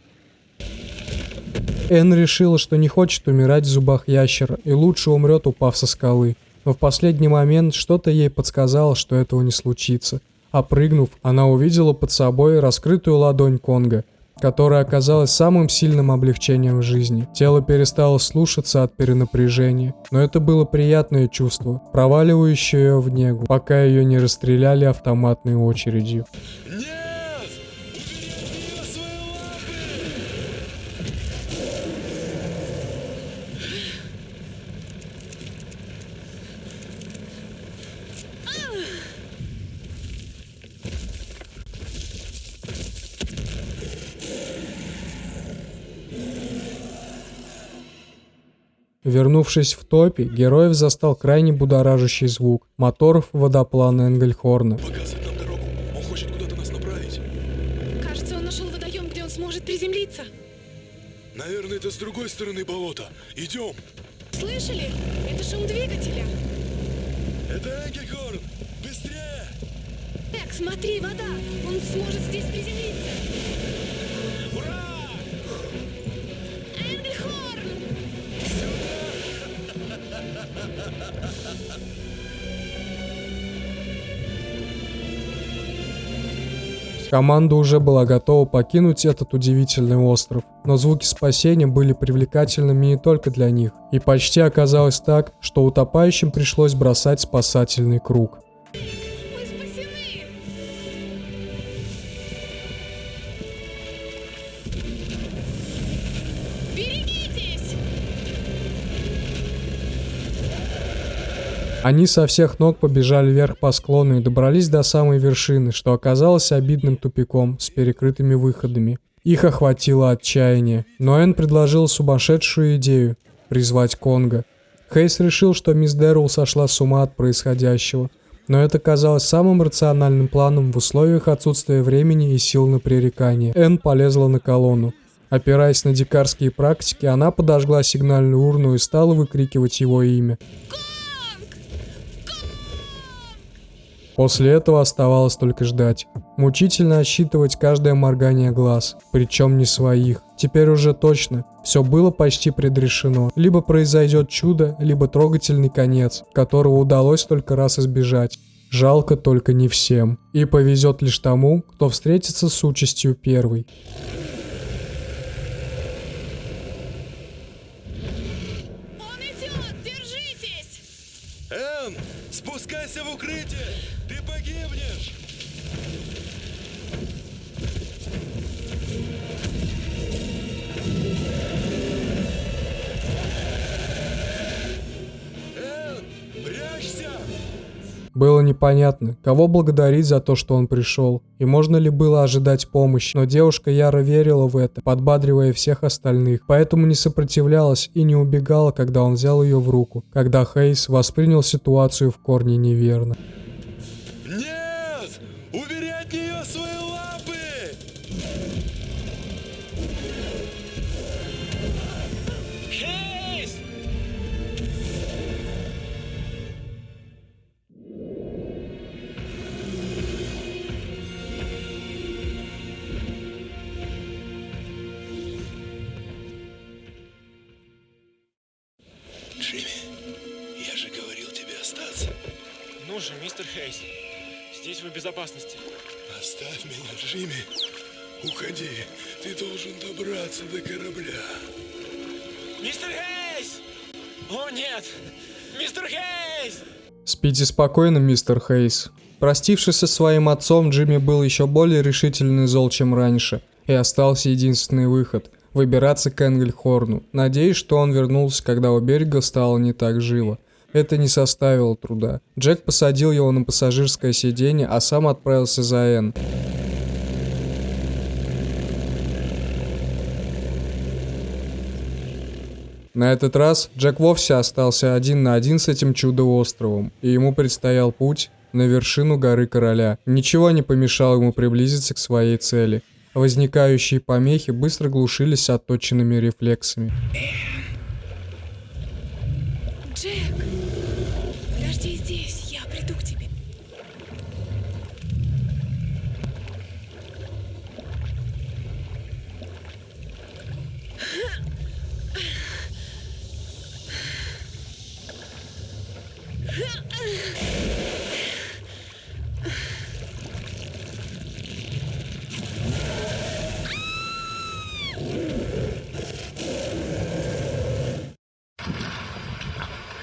Энн решила, что не хочет умирать в зубах ящера и лучше умрет, упав со скалы. Но в последний момент что-то ей подсказало, что этого не случится. А прыгнув, она увидела под собой раскрытую ладонь Конга, которая оказалась самым сильным облегчением в жизни. Тело перестало слушаться от перенапряжения, но это было приятное чувство, проваливающее ее в негу, пока ее не расстреляли автоматной очередью. Вернувшись в топе, героев застал крайне будоражащий звук моторов водоплана Энгельхорна. Показывает нам дорогу. Он хочет куда-то нас направить. Кажется, он нашел водоем, где он сможет приземлиться. Наверное, это с другой стороны болота. Идем. Слышали? Это шум двигателя. Это Энгельхорн. Быстрее! Так, смотри, вода. Он сможет здесь приземлиться. Ура! Энгельхорн! Команда уже была готова покинуть этот удивительный остров, но звуки спасения были привлекательными не только для них, и почти оказалось так, что утопающим пришлось бросать спасательный круг. Мы спасены! Берегитесь! Они со всех ног побежали вверх по склону и добрались до самой вершины, что оказалось обидным тупиком с перекрытыми выходами. Их охватило отчаяние, но Энн предложил сумасшедшую идею. призвать Конга. Хейс решил, что мисс Дэрроу сошла с ума от происходящего, но это казалось самым рациональным планом в условиях отсутствия времени и сил на пререкание. Энн полезла на колонну. Опираясь на дикарские практики, она подожгла сигнальную урну и стала выкрикивать его имя. После этого оставалось только ждать. Мучительно отсчитывать каждое моргание глаз, причем не своих. Теперь уже точно, все было почти предрешено. Либо произойдет чудо, либо трогательный конец, которого удалось только раз избежать. Жалко только не всем. И повезет лишь тому, кто встретится с участью первый. Он идет! Держитесь! Энн, спускайся в укрытие! Ты погибнешь! Энн, прячься! Было непонятно, кого благодарить за то, что он пришел, и можно ли было ожидать помощи, но девушка яро верила в это, подбадривая всех остальных, поэтому не сопротивлялась и не убегала, когда он взял ее в руку, когда Хейс воспринял ситуацию в корне неверно. Нет! Убери от нее свои лапы! Хейс! Джимми, я же говорил тебе остаться. Ну же, мистер Хейс, здесь вы в безопасности. Оставь меня, Джимми. Уходи. Ты должен добраться до корабля. Мистер Хейс! О нет! Мистер Хейс! Спите спокойно, мистер Хейс. Простившись со своим отцом, Джимми был еще более решительный и зол, чем раньше, и остался единственный выход – выбираться к Энгельхорну, надеясь, что он вернулся, когда у берега стало не так живо. Это не составило труда. Джек посадил его на пассажирское сиденье, а сам отправился за Энн. На этот раз Джек вовсе остался один на один с этим чудо-островом, и ему предстоял путь на вершину горы Короля. Ничего не помешало ему приблизиться к своей цели. Возникающие помехи быстро глушились отточенными рефлексами. Джек! Подожди здесь, я приду к тебе.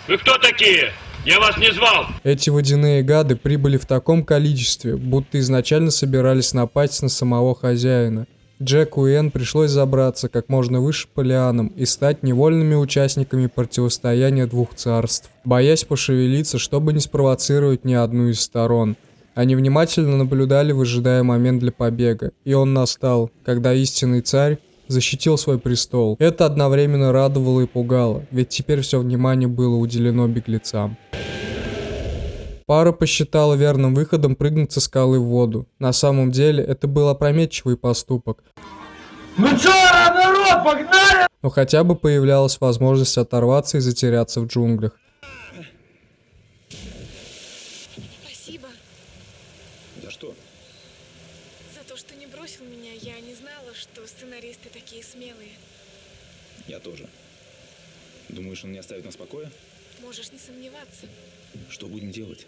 Вы кто такие? Я вас не звал! Эти водяные гады прибыли в таком количестве, будто изначально собирались напасть на самого хозяина. Джеку и Энн пришлось забраться как можно выше по лианам и стать невольными участниками противостояния двух царств, боясь пошевелиться, чтобы не спровоцировать ни одну из сторон. Они внимательно наблюдали, выжидая момент для побега, и он настал, когда истинный царь защитил свой престол. Это одновременно радовало и пугало, ведь теперь все внимание было уделено беглецам. Пара посчитала верным выходом прыгнуть со скалы в воду. На самом деле, это был опрометчивый поступок. Ну чё, народ, погнали! Но хотя бы появлялась возможность оторваться и затеряться в джунглях. Спасибо За что? за то, что не бросил меня. Я не знала, что сценаристы такие смелые. Я тоже. Думаешь, он не оставит нас в покое? Можешь не сомневаться. Что будем делать?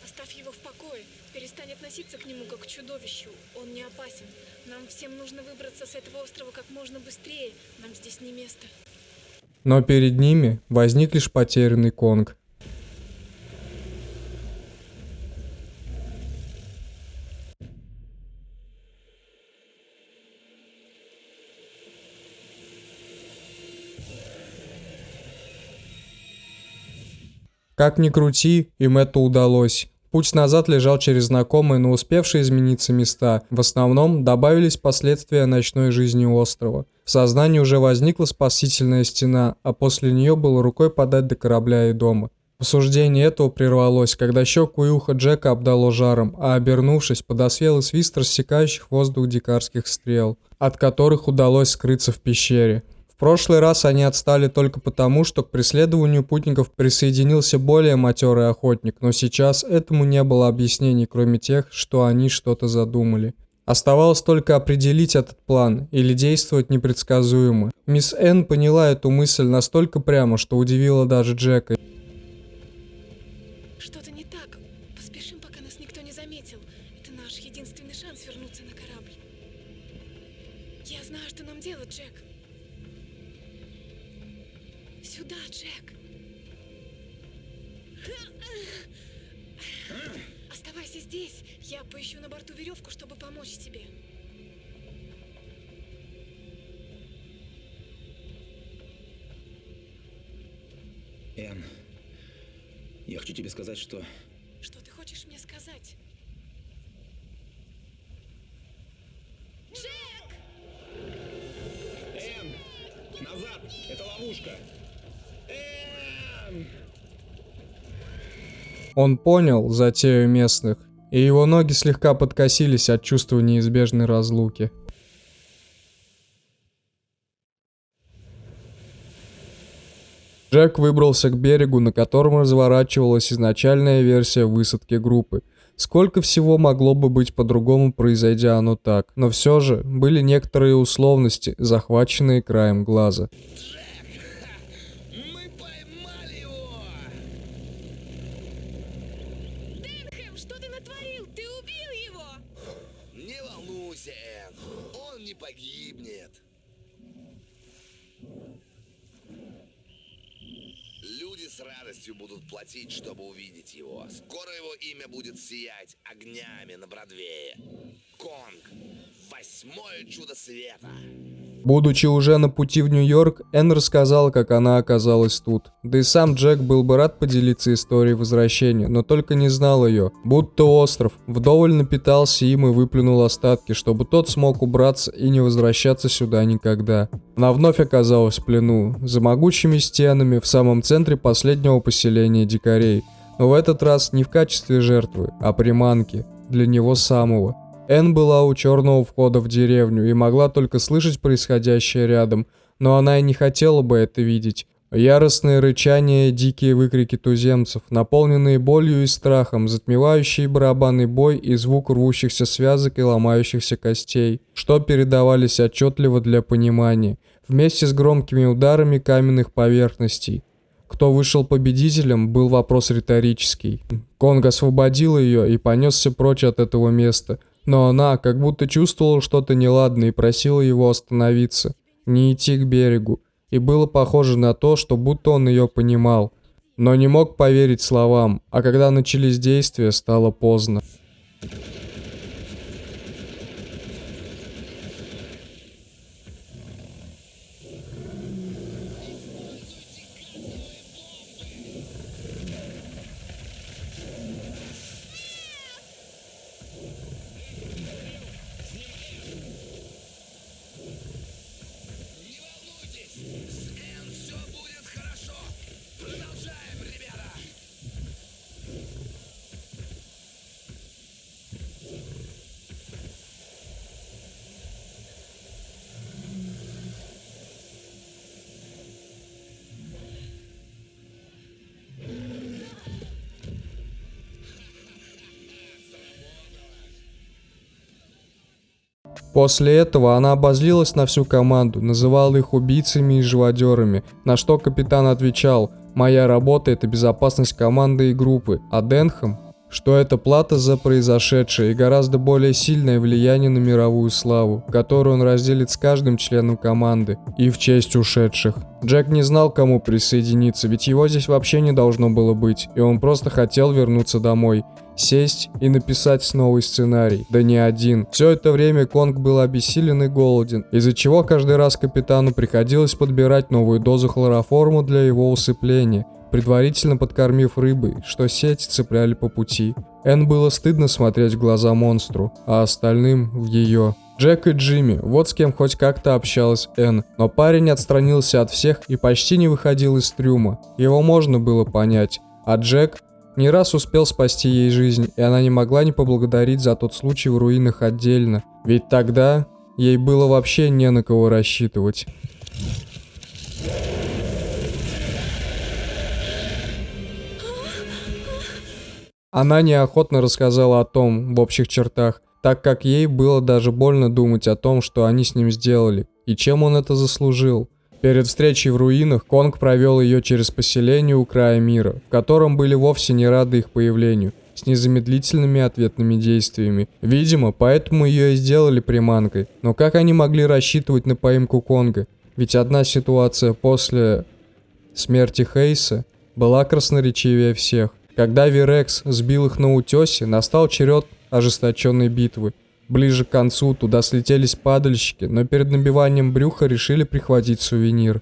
Оставь его в покое. Перестань относиться к нему как к чудовищу. Он не опасен. Нам всем нужно выбраться с этого острова как можно быстрее. Нам здесь не место. Но перед ними возник лишь потерянный Конг. Как ни крути, им это удалось. Путь назад лежал через знакомые, но успевшие измениться места. В основном добавились последствия ночной жизни острова. В сознании уже возникла спасительная стена, а после нее было рукой подать до корабля и дома. Обсуждение этого прервалось, когда щеку и ухо Джека обдало жаром, а обернувшись, подосвел и свист рассекающих воздух дикарских стрел, от которых удалось скрыться в пещере. В прошлый раз они отстали только потому, что к преследованию путников присоединился более матерый охотник, но сейчас этому не было объяснений, кроме тех, что они что-то задумали. Оставалось только определить этот план или действовать непредсказуемо. Мисс Энн поняла эту мысль настолько прямо, что удивила даже Джека. Что-то не так. Поспешим, пока нас никто не заметил. Это наш единственный шанс вернуться на корабль. Я знаю, что нам делать, Джек. Сюда, Джек. Оставайся здесь. Я поищу на борту веревку, чтобы помочь тебе. Энн, я хочу тебе сказать, что... Что ты хочешь мне сказать? Джек! Энн! Назад! Это ловушка! Энн! Он понял затею местных, и его ноги слегка подкосились от чувства неизбежной разлуки. Джек выбрался к берегу, на котором разворачивалась изначальная версия высадки группы. Сколько всего могло бы быть по-другому, произойдя оно так, но все же были некоторые условности, захваченные краем глаза. Мы поймали его! Денхэм, что ты натворил? Ты убил его! Не волнуйся, Энн, он не погибнет. Люди с радостью будут платить, чтобы увидеть его. Скоро его имя будет сиять огнями на Бродвее. Конг. 8-е чудо света. Будучи уже на пути в Нью-Йорк, Энн рассказала, как она оказалась тут. Да и сам Джек был бы рад поделиться историей возвращения, но только не знал ее. Будто остров вдоволь напитался им и выплюнул остатки, чтобы тот смог убраться и не возвращаться сюда никогда. Она вновь оказалась в плену, за могучими стенами в самом центре последнего поселения дикарей. Но в этот раз не в качестве жертвы, а приманки для него самого. Энн была у черного входа в деревню и могла только слышать происходящее рядом, но она и не хотела бы это видеть. Яростное рычание, дикие выкрики туземцев, наполненные болью и страхом, затмевающий барабанный бой и звук рвущихся связок и ломающихся костей, что передавались отчетливо для понимания, вместе с громкими ударами каменных поверхностей. Кто вышел победителем, был вопрос риторический. Конг освободил ее и понесся прочь от этого места. Но она как будто чувствовала что-то неладное и просила его остановиться, не идти к берегу. И было похоже на то, что будто он ее понимал. Но не мог поверить словам, а когда начались действия, стало поздно. После этого она обозлилась на всю команду, называла их убийцами и живодерами, на что капитан отвечал: «Моя работа — это безопасность команды и группы, а Денхэм, что это плата за произошедшее и гораздо более сильное влияние на мировую славу, которую он разделит с каждым членом команды, и в честь ушедших». Джек не знал, к кому присоединиться, ведь его здесь вообще не должно было быть, и он просто хотел вернуться домой, сесть и написать новый сценарий, да не один. Все это время Конг был обессилен и голоден, из-за чего каждый раз капитану приходилось подбирать новую дозу хлороформа для его усыпления. предварительно подкормив рыбой, что сети цепляли по пути. Энн было стыдно смотреть в глаза монстру, а остальным в ее. Джек и Джимми, вот с кем хоть как-то общалась Энн, но парень отстранился от всех и почти не выходил из трюма. Его можно было понять, а Джек не раз успел спасти ей жизнь, и она не могла не поблагодарить за тот случай в руинах отдельно, ведь тогда ей было вообще не на кого рассчитывать. Она неохотно рассказала о том в общих чертах, так как ей было даже больно думать о том, что они с ним сделали, и чем он это заслужил. Перед встречей в руинах Конг провел ее через поселение у края мира, в котором были вовсе не рады их появлению, с незамедлительными ответными действиями. Видимо, поэтому ее и сделали приманкой. Но как они могли рассчитывать на поимку Конга? Ведь одна ситуация после смерти Хейса была красноречивее всех. Когда Вирекс сбил их на утесе, настал черед ожесточенной битвы. Ближе к концу туда слетелись падальщики, но перед набиванием брюха решили прихватить сувенир.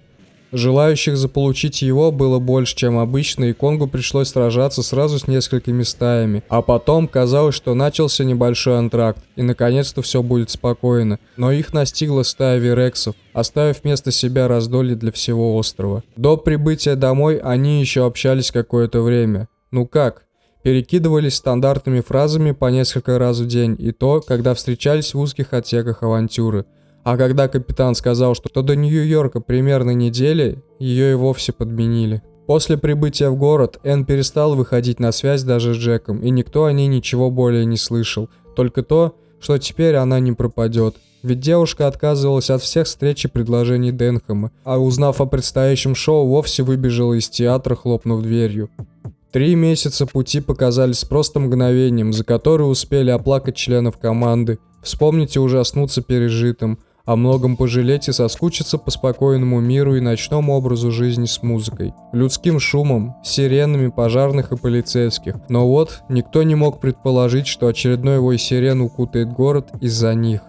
Желающих заполучить его было больше, чем обычно, и Конгу пришлось сражаться сразу с несколькими стаями. А потом казалось, что начался небольшой антракт, и наконец-то все будет спокойно. Но их настигла стая вирексов, оставив вместо себя раздолье для всего острова. До прибытия домой они еще общались какое-то время. Ну как? Перекидывались стандартными фразами по несколько раз в день, и то, когда встречались в узких отсеках авантюры. А когда капитан сказал, что до Нью-Йорка примерно недели, ее и вовсе подменили. После прибытия в город Энн перестала выходить на связь даже с Джеком, и никто о ней ничего более не слышал. Только то, что теперь она не пропадет. Ведь девушка отказывалась от всех встреч и предложений Денхэма, а узнав о предстоящем шоу, вовсе выбежала из театра, хлопнув дверью. 3 месяца пути показались просто мгновением, за которые успели оплакать членов команды, вспомнить и ужаснуться пережитым, о многом пожалеть и соскучиться по спокойному миру и ночному образу жизни с музыкой, людским шумом, сиренами пожарных и полицейских. Но вот, никто не мог предположить, что очередной вой сирен укутает город из-за них.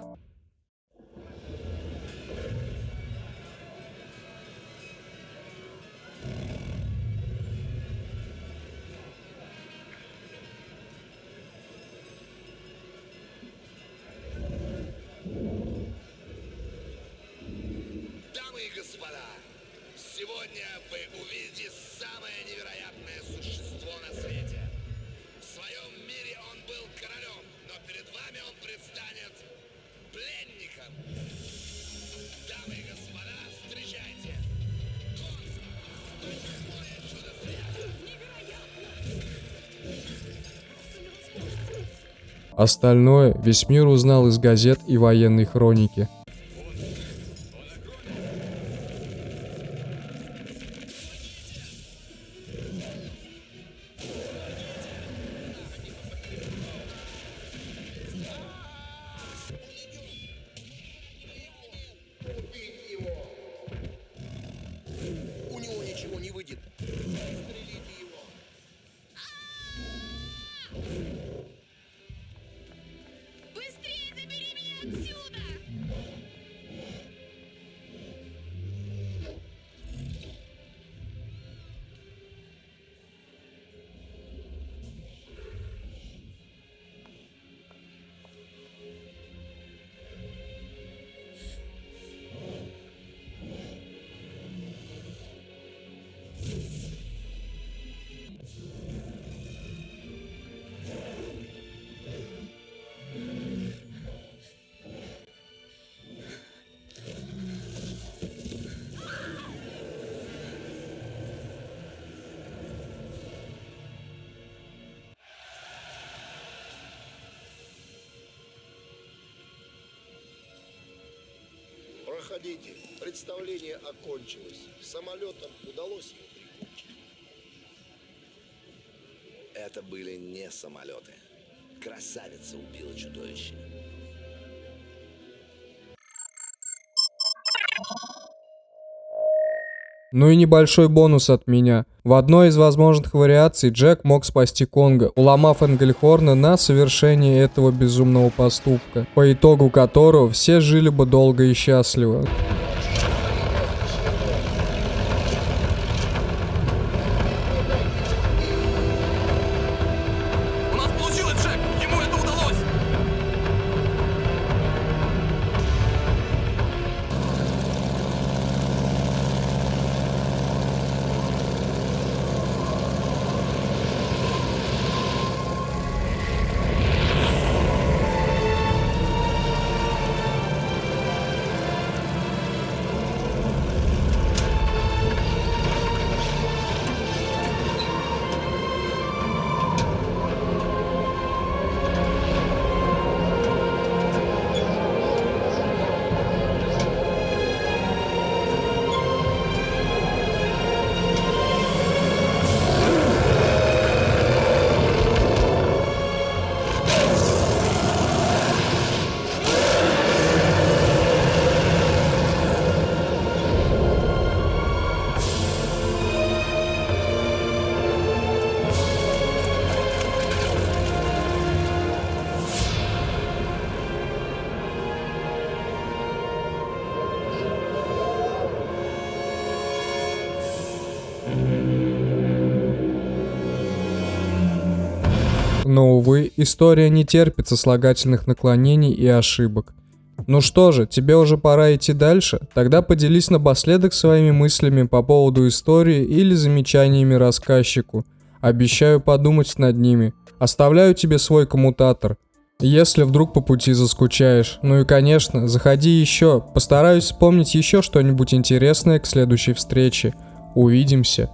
Сегодня вы увидите самое невероятное существо на свете. В своем мире он был королем, но перед вами он предстанет пленником. Дамы и господа, встречайте. Такое чудо света. Остальное весь мир узнал из газет и военной хроники. У него ничего не выйдет. Пристрелите его. Быстрее забери меня отсюда! Проходите. Представление окончилось. Самолетом удалось его прикончить. Это были не самолеты. Красавица убила чудовище. Ну и небольшой бонус от меня. В одной из возможных вариаций Джек мог спасти Конга, уломав Энгельхорна на совершение этого безумного поступка, по итогу которого все жили бы долго и счастливо. но, увы, история не терпит сослагательных наклонений и ошибок. Ну что же, тебе уже пора идти дальше? Тогда поделись напоследок своими мыслями по поводу истории или замечаниями рассказчику. Обещаю подумать над ними. Оставляю тебе свой коммутатор. Если вдруг по пути заскучаешь. Ну и конечно, заходи еще. Постараюсь вспомнить еще что-нибудь интересное к следующей встрече. Увидимся.